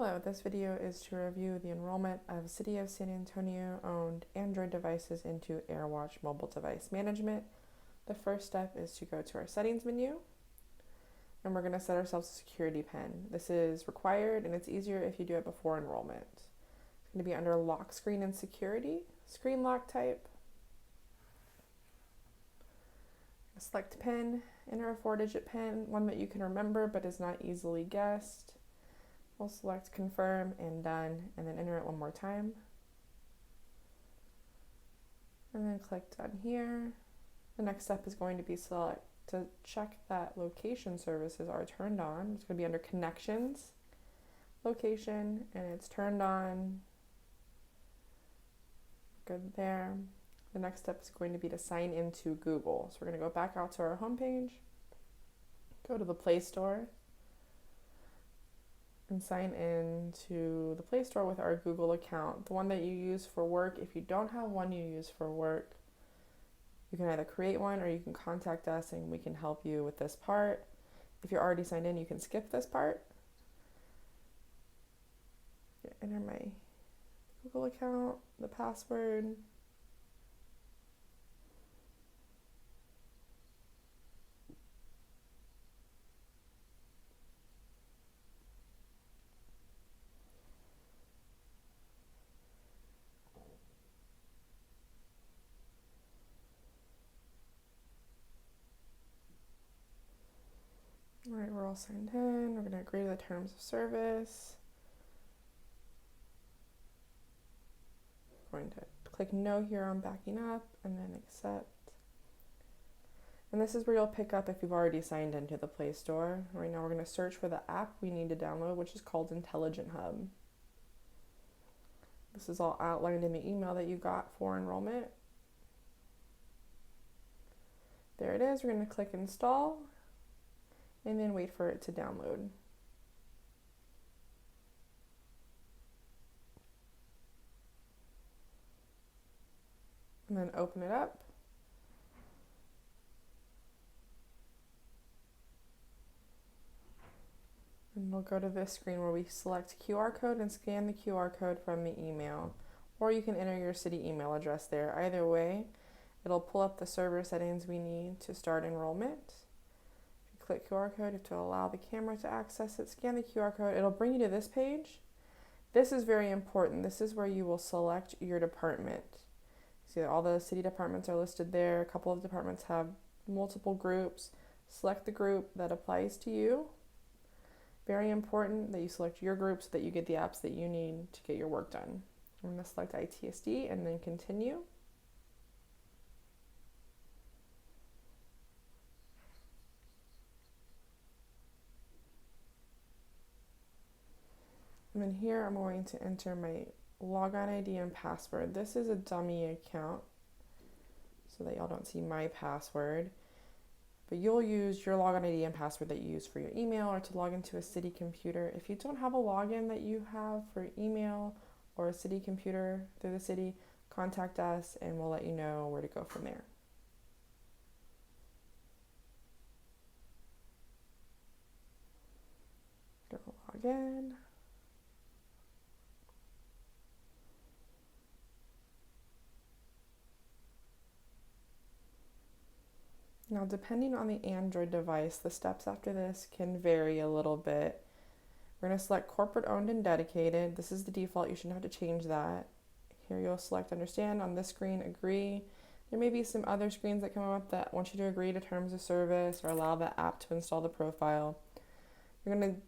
Hello, this video is to review the enrollment of City of San Antonio owned Android devices into Airwatch mobile device management. The first step is to go to our settings menu and we're going to set ourselves a security PIN. This is required and it's easier if you do it before enrollment. It's going to be under lock screen and security, screen lock type. Select PIN, enter a 4-digit PIN, one that you can remember but is not easily guessed. We'll select confirm and done, and then enter it one more time. And then click done here. The next step is going to be select to check that location services are turned on. It's going to be under connections, location, and it's turned on. Good there. The next step is going to be to sign into Google. So we're going to go back out to our home page, go to the Play Store, and sign in to the Play Store with our Google account, the one that you use for work. If you don't have one you use for work, you can either create one or you can contact us and we can help you with this part. If you're already signed in, you can skip this part. Enter my Google account, the password. All right, we're all signed in. We're going to agree to the terms of service. Going to click no here on backing up and then accept. And this is where you'll pick up if you've already signed into the Play Store. Right now we're going to search for the app we need to download, which is called Intelligent Hub. This is all outlined in the email that you got for enrollment. There it is. We're going to click install and then wait for it to download. And then open it up. And we'll go to this screen where we select QR code and scan the QR code from the email. Or you can enter your city email address there. Either way, it'll pull up the server settings we need to start enrollment. Click QR code to allow the camera to access it, scan the QR code. It'll bring you to this page. This is very important. This is where you will select your department. See, all the city departments are listed there. A couple of departments have multiple groups. Select the group that applies to you. Very important that you select your group so that you get the apps that you need to get your work done. I'm going to select ITSD and then continue. And then here I'm going to enter my login ID and password. This is a dummy account so that y'all don't see my password. But you'll use your login ID and password that you use for your email or to log into a city computer. If you don't have a login that you have for email or a city computer through the city, contact us and we'll let you know where to go from there. Go log in. Now, depending on the Android device, the steps after this can vary a little bit. We're going to select corporate owned and dedicated. This is the default. You shouldn't have to change that. Here you'll select understand. On this screen, agree. There may be some other screens that come up that want you to agree to terms of service or allow the app to install the profile. You're going to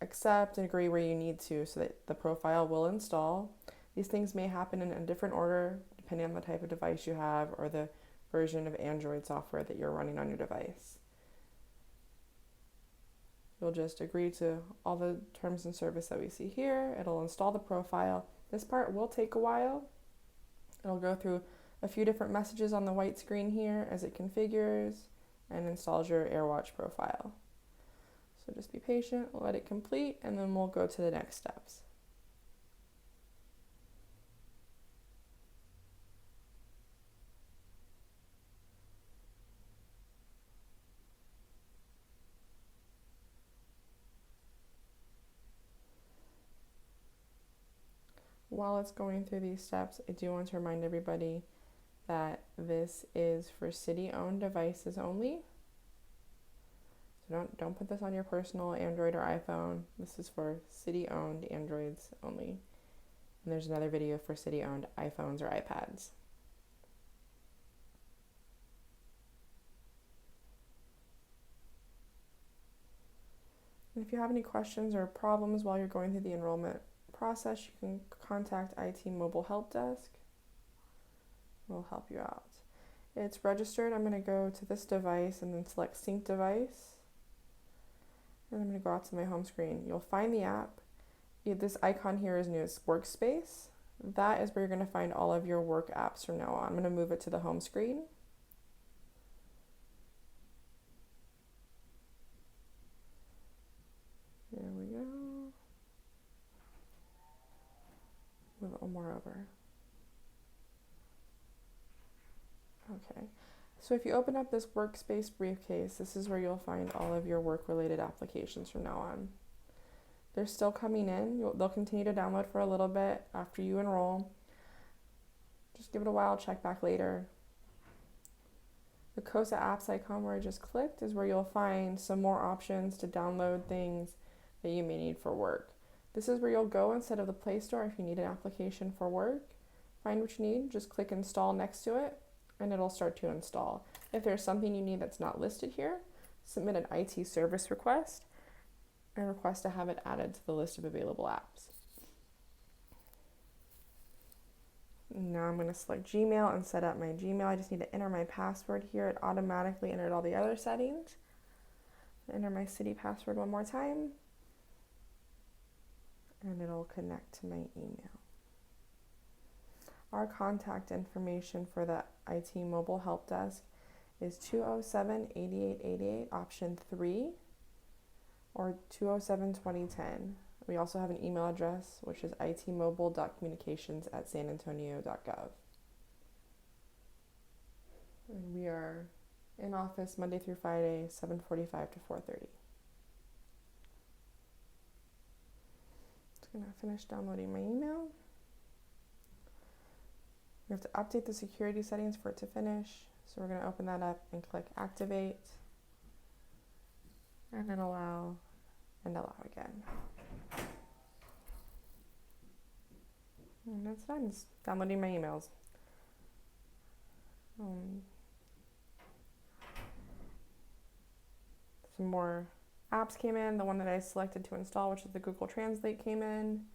accept and agree where you need to so that the profile will install. These things may happen in a different order depending on the type of device you have or the version of Android software that you're running on your device. You'll just agree to all the terms and service that we see here. It'll install the profile. This part will take a while. It'll go through a few different messages on the white screen here as it configures and installs your Airwatch profile. So just be patient, let it complete, and then we'll go to the next steps. While it's going through these steps, I do want to remind everybody that this is for city-owned devices only. So don't put this on your personal Android or iPhone. This is for city-owned Androids only. And there's another video for city-owned iPhones or iPads. And if you have any questions or problems while you're going through the enrollment process, you can contact IT Mobile Help Desk. We'll help you out. It's registered. I'm going to go to this device and then select Sync Device. And I'm going to go out to my home screen. You'll find the app. This icon here is new. It's Workspace. That is where you're going to find all of your work apps from now on. I'm going to move it to the home screen. There we go. Move it one more over. Okay. So if you open up this Workspace briefcase, this is where you'll find all of your work-related applications from now on. They're still coming in. They'll continue to download for a little bit after you enroll. Just give it a while, check back later. The COSA apps icon where I just clicked is where you'll find some more options to download things that you may need for work. This is where you'll go instead of the Play Store if you need an application for work. Find what you need, just click install next to it, and it'll start to install. If there's something you need that's not listed here, submit an IT service request and request to have it added to the list of available apps. Now I'm going to select Gmail and set up my Gmail. I just need to enter my password here. It automatically entered all the other settings. Enter my city password one more time, and it'll connect to my email. Our contact information for the IT Mobile Help Desk is 207-8888, option 3, or 207-2010. We also have an email address, which is itmobile.communications@sanantonio.gov. And we are in office Monday through Friday, 7:45 to 4:30. Just going to finish downloading my email. We have to update the security settings for it to finish. So we're going to open that up and click Activate. And then allow and allow again. And that's done. It's downloading my emails. Some more apps came in. The one that I selected to install, which is the Google Translate, came in.